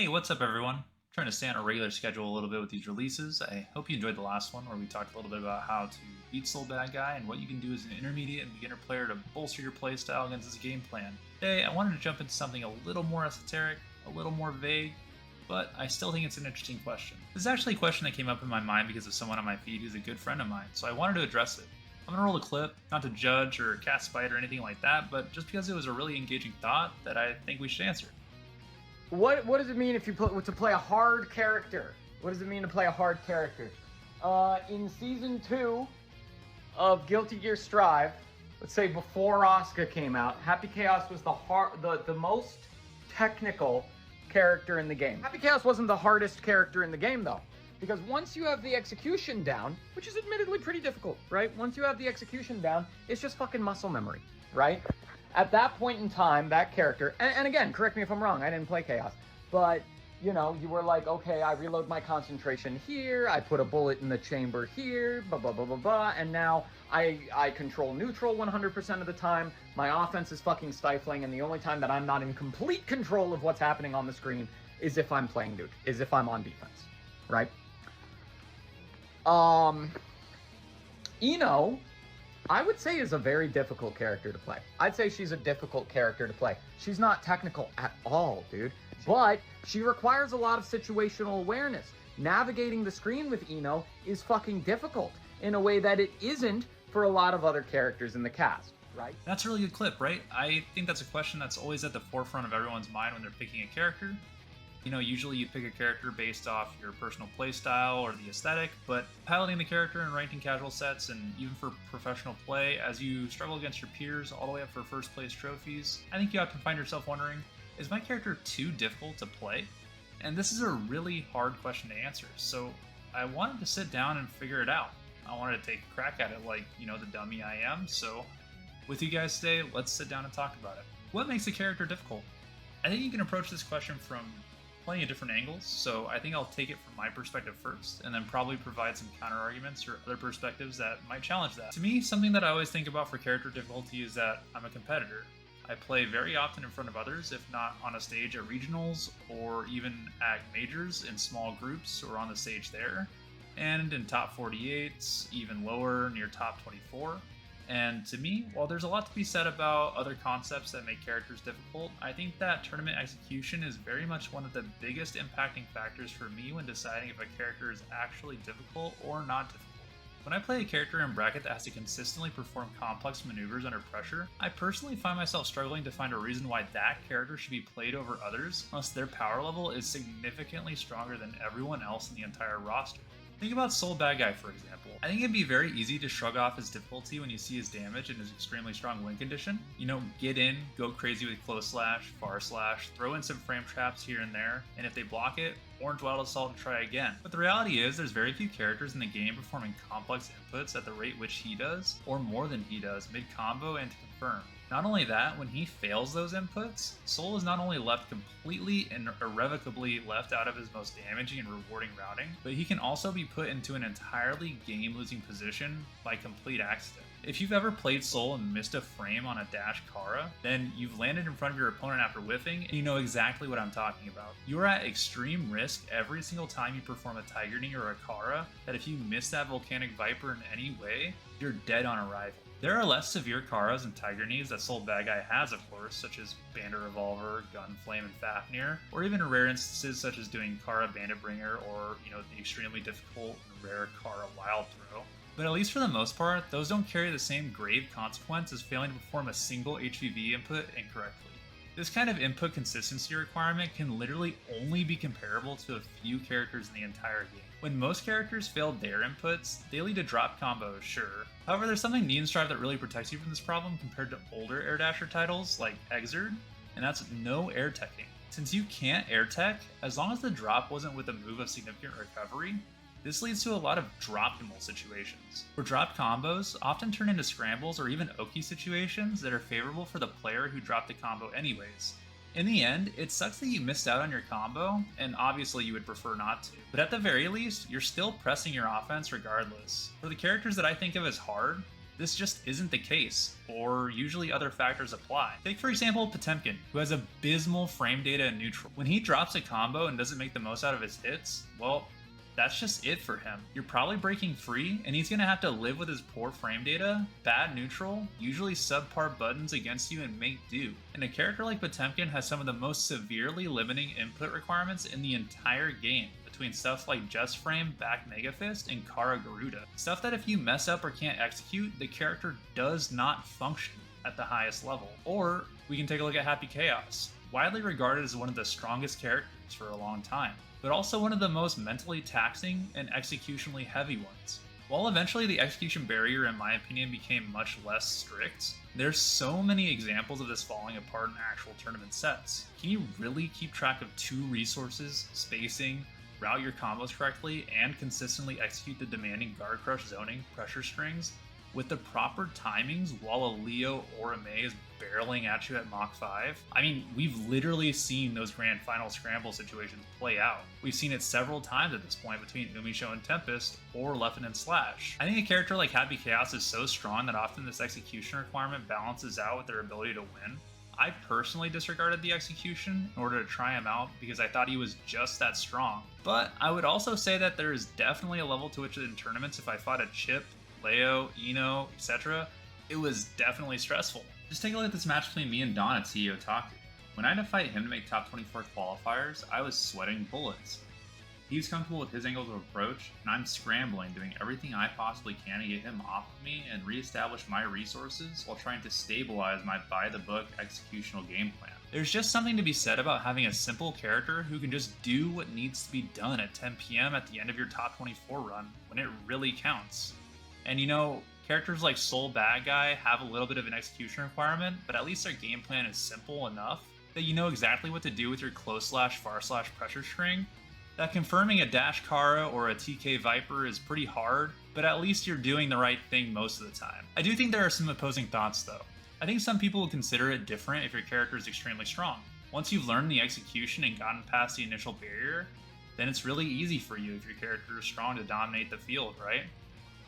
Hey, what's up everyone? Trying to stay on a regular schedule a little bit with these releases. I hope you enjoyed the last one where we talked a little bit about how to beat Soul Bad Guy and what you can do as an intermediate and beginner player to bolster your playstyle against this game plan. Today, I wanted to jump into something a little more esoteric, a little more vague, but I still think it's an interesting question. This is actually a question that came up in my mind because of someone on my feed who's a good friend of mine, so I wanted to address it. I'm gonna roll a clip, not to judge or cast spite or anything like that, but just because it was a really engaging thought that I think we should answer. What does it mean if you to play a hard character? What does it mean to play a hard character? In season 2 of Guilty Gear Strive, let's say before Asuka came out, Happy Chaos was the most technical character in the game. Happy Chaos wasn't the hardest character in the game though, because once you have the execution down, which is admittedly pretty difficult, right? Once you have the execution down, it's just fucking muscle memory, right? At that point in time, that character, and again, correct me if I'm wrong, I didn't play Chaos, but, you know, you were like, okay, I reload my concentration here, I put a bullet in the chamber here, blah, blah, blah, blah, blah, and now I control neutral 100% of the time, my offense is fucking stifling, and the only time that I'm not in complete control of what's happening on the screen is if I'm playing neutral, is if I'm on defense, right? Ino, I would say is a very difficult character to play. I'd say she's a difficult character to play. She's not technical at all, dude. But she requires a lot of situational awareness. Navigating the screen with Ino is fucking difficult in a way that it isn't for a lot of other characters in the cast, right? That's a really good clip, right? I think that's a question that's always at the forefront of everyone's mind when they're picking a character. You know, usually you pick a character based off your personal playstyle or the aesthetic, but piloting the character in ranked and casual sets and even for professional play, as you struggle against your peers all the way up for first place trophies, I think you often find yourself wondering, is my character too difficult to play? And this is a really hard question to answer, so I wanted to sit down and figure it out. I wanted to take a crack at it like, you know, the dummy I am, so with you guys today, let's sit down and talk about it. What makes a character difficult? I think you can approach this question from plenty of different angles, so I think I'll take it from my perspective first, and then probably provide some counter arguments or other perspectives that might challenge that. To me, something that I always think about for character difficulty is that I'm a competitor. I play very often in front of others, if not on a stage at regionals, or even at majors in small groups or on the stage there, and in top 48s, even lower, near top 24. And to me, while there's a lot to be said about other concepts that make characters difficult, I think that tournament execution is very much one of the biggest impacting factors for me when deciding if a character is actually difficult or not difficult. When I play a character in bracket that has to consistently perform complex maneuvers under pressure, I personally find myself struggling to find a reason why that character should be played over others unless their power level is significantly stronger than everyone else in the entire roster. Think about Soul Bad Guy, for example. I think it'd be very easy to shrug off his difficulty when you see his damage and his extremely strong win condition. You know, get in, go crazy with close slash, far slash, throw in some frame traps here and there, and if they block it, Orange Wild Assault and try again. But the reality is, there's very few characters in the game performing complex inputs at the rate which he does, or more than he does, mid-combo and to confirm. Not only that, when he fails those inputs, Soul is not only left completely and irrevocably left out of his most damaging and rewarding routing, but he can also be put into an entirely game-losing position by complete accident. If you've ever played Soul and missed a frame on a dash Kara, then you've landed in front of your opponent after whiffing, and you know exactly what I'm talking about. You are at extreme risk every single time you perform a Tiger Knee or a Kara, that if you miss that Volcanic Viper in any way, you're dead on arrival. There are less severe Karas and Tiger Knees that Soul Bad Guy has, of course, such as Bandit Revolver, Gunflame, and Fafnir, or even rare instances such as doing Kara Bandit Bringer or, you know, the extremely difficult and rare Kara Wild Throw. But at least for the most part, those don't carry the same grave consequence as failing to perform a single HVV input incorrectly. This kind of input consistency requirement can literally only be comparable to a few characters in the entire game. When most characters fail their inputs, they lead to drop combos, sure. However, there's something neat in Strive that really protects you from this problem compared to older air dasher titles like Exerd, and that's no air teching. Since you can't air tech, as long as the drop wasn't with a move of significant recovery, this leads to a lot of drop-optimal situations, where drop combos often turn into scrambles or even Oki situations that are favorable for the player who dropped the combo anyways. In the end, it sucks that you missed out on your combo, and obviously you would prefer not to, but at the very least, you're still pressing your offense regardless. For the characters that I think of as hard, This just isn't the case, or usually other factors apply. Take for example Potemkin, who has abysmal frame data in neutral. When he drops a combo and doesn't make the most out of his hits, well, that's just it for him. You're probably breaking free, and he's gonna have to live with his poor frame data, bad neutral, usually subpar buttons against you, and make do. And a character like Potemkin has some of the most severely limiting input requirements in the entire game, between stuff like Just Frame, Back Mega Fist, and Kara Garuda. Stuff that if you mess up or can't execute, the character does not function at the highest level. Or we can take a look at Happy Chaos, widely regarded as one of the strongest characters for a long time, but also one of the most mentally taxing and executionally heavy ones. While eventually the execution barrier, in my opinion, became much less strict, there's so many examples of this falling apart in actual tournament sets. Can you really keep track of 2 resources, spacing, route your combos correctly, and consistently execute the demanding guard crush zoning pressure strings with the proper timings while a Leo or a Mei is barreling at you at Mach 5? I mean, we've literally seen those grand final scramble situations play out. We've seen it several times at this point between Umisho and Tempest, or Leffen and Slash. I think a character like Happy Chaos is so strong that often this execution requirement balances out with their ability to win. I personally disregarded the execution in order to try him out because I thought he was just that strong. But I would also say that there is definitely a level to which in tournaments, if I fought a Chip, Leo, Ino, etc., it was definitely stressful. Just take a look at this match between me and Don at CEO Otaku. When I had to fight him to make top 24 qualifiers, I was sweating bullets. He's comfortable with his angles of approach, and I'm scrambling, doing everything I possibly can to get him off of me and re-establish my resources while trying to stabilize my by-the-book executional game plan. There's just something to be said about having a simple character who can just do what needs to be done at 10 PM at the end of your top 24 run when it really counts. And you know, characters like Soul Bad Guy have a little bit of an execution requirement, but at least their game plan is simple enough that you know exactly what to do with your close/far/ pressure string. That confirming a Dash Kara or a TK Viper is pretty hard, but at least you're doing the right thing most of the time. I do think there are some opposing thoughts though. I think some people will consider it different if your character is extremely strong. Once you've learned the execution and gotten past the initial barrier, then it's really easy for you if your character is strong to dominate the field, right?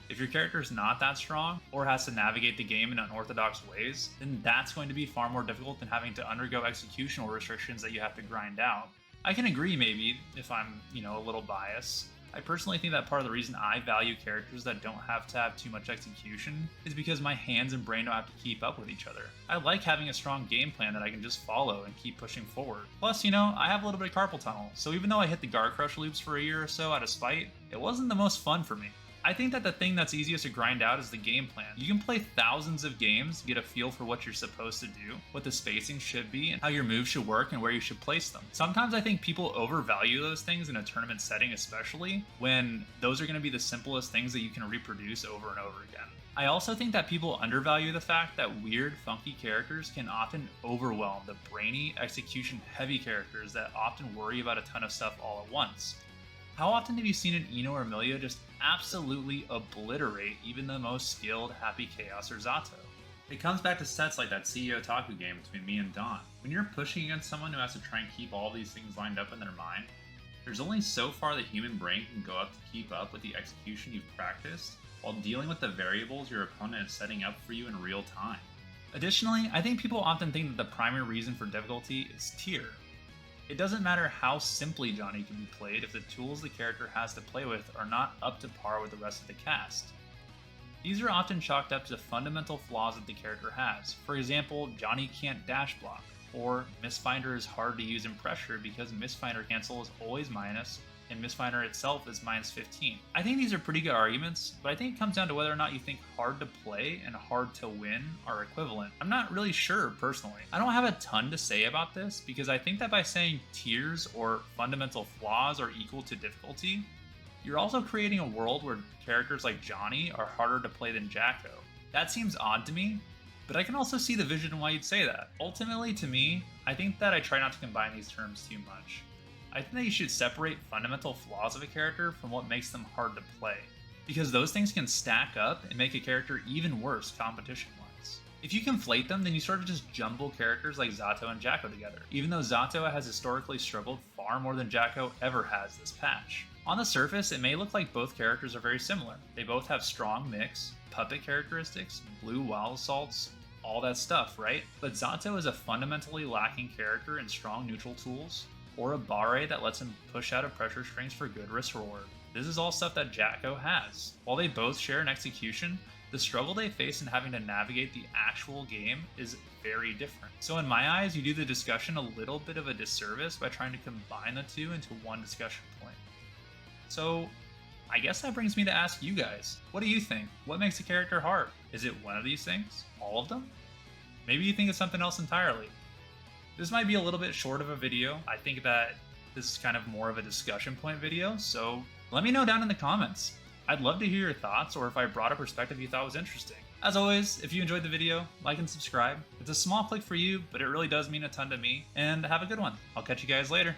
If your character is not that strong, or has to navigate the game in unorthodox ways, then that's going to be far more difficult than having to undergo executional restrictions that you have to grind out. I can agree maybe, if I'm, a little biased. I personally think that part of the reason I value characters that don't have to have too much execution is because my hands and brain don't have to keep up with each other. I like having a strong game plan that I can just follow and keep pushing forward. Plus, I have a little bit of carpal tunnel, so even though I hit the guard crush loops for a year or so out of spite, it wasn't the most fun for me. I think that the thing that's easiest to grind out is the game plan. You can play thousands of games, get a feel for what you're supposed to do, what the spacing should be, and how your moves should work and where you should place them. Sometimes I think people overvalue those things in a tournament setting, especially when those are going to be the simplest things that you can reproduce over and over again. I also think that people undervalue the fact that weird, funky characters can often overwhelm the brainy, execution-heavy characters that often worry about a ton of stuff all at once. How often have you seen an Ino or Emilio just absolutely obliterate even the most skilled Happy Chaos or Zato? It comes back to sets like that CEO Otaku game between me and Don. When you're pushing against someone who has to try and keep all these things lined up in their mind, there's only so far the human brain can go up to keep up with the execution you've practiced while dealing with the variables your opponent is setting up for you in real time. Additionally, I think people often think that the primary reason for difficulty is tier. It doesn't matter how simply Johnny can be played if the tools the character has to play with are not up to par with the rest of the cast. These are often chalked up to fundamental flaws that the character has. For example, Johnny can't dash block, or Mistfinder is hard to use in pressure because Mistfinder cancel is always minus, and Mistfinder itself is minus 15. I think these are pretty good arguments, but I think it comes down to whether or not you think hard to play and hard to win are equivalent. I'm not really sure, personally. I don't have a ton to say about this, because I think that by saying tiers or fundamental flaws are equal to difficulty, you're also creating a world where characters like Johnny are harder to play than Jacko. That seems odd to me, but I can also see the vision why you'd say that. Ultimately, to me, I think that I try not to combine these terms too much. I think that you should separate fundamental flaws of a character from what makes them hard to play, because those things can stack up and make a character even worse competition-wise. If you conflate them, then you sort of just jumble characters like Zato and Jacko together. Even though Zato has historically struggled far far more than Jacko ever has this patch. On the surface, it may look like both characters are very similar. They both have strong mix, puppet characteristics, blue wild assaults, all that stuff, right? But Zato is a fundamentally lacking character in strong neutral tools, or a Bare that lets him push out of pressure strings for good risk reward. This is all stuff that Jacko has. While they both share an execution, the struggle they face in having to navigate the actual game is very different. So in my eyes, you do the discussion a little bit of a disservice by trying to combine the two into one discussion point. So I guess that brings me to ask you guys, what do you think? What makes a character hard? Is it one of these things? All of them? Maybe you think it's something else entirely. This might be a little bit short of a video. I think that this is kind of more of a discussion point video, so let me know down in the comments. I'd love to hear your thoughts, or if I brought a perspective you thought was interesting. As always, if you enjoyed the video, like and subscribe. It's a small click for you, but it really does mean a ton to me, and have a good one. I'll catch you guys later.